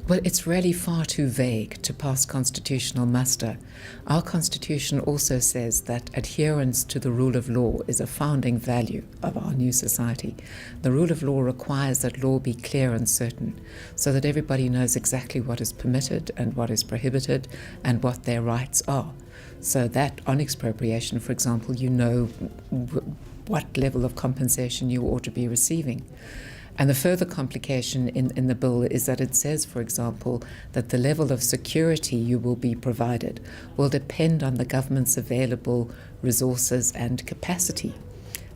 Well, it's really far too vague to pass constitutional muster. Our constitution also says that adherence to the rule of law is a founding value of our new society. The rule of law requires that law be clear and certain, so that everybody knows exactly what is permitted and what is prohibited and what their rights are. So that on expropriation, for example, you know what level of compensation you ought to be receiving. And the further complication in the bill is that it says, for example, that the level of security you will be provided will depend on the government's available resources and capacity.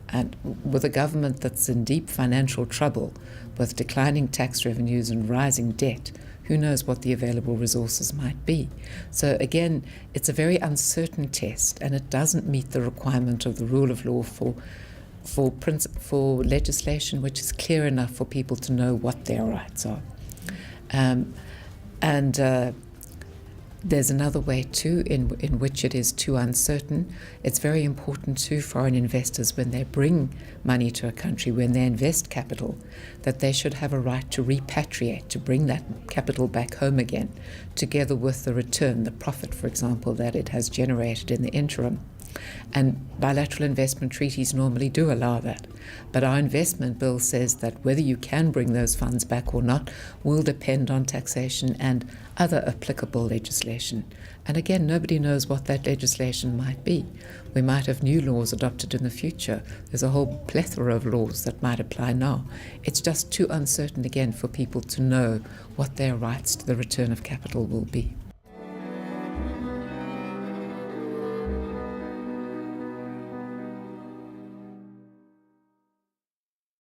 And with a government that's in deep financial trouble, with declining tax revenues and rising debt, who knows what the available resources might be? So again, it's a very uncertain test, and it doesn't meet the requirement of the rule of law for legislation which is clear enough for people to know what their rights are. There's another way too in which it is too uncertain. It's very important to foreign investors, when they bring money to a country, when they invest capital, that they should have a right to repatriate, to bring that capital back home again, together with the return, the profit, for example, that it has generated in the interim. And bilateral investment treaties normally do allow that. But our investment bill says that whether you can bring those funds back or not will depend on taxation and other applicable legislation. And again, nobody knows what that legislation might be. We might have new laws adopted in the future. There's a whole plethora of laws that might apply now. It's just too uncertain, again, for people to know what their rights to the return of capital will be.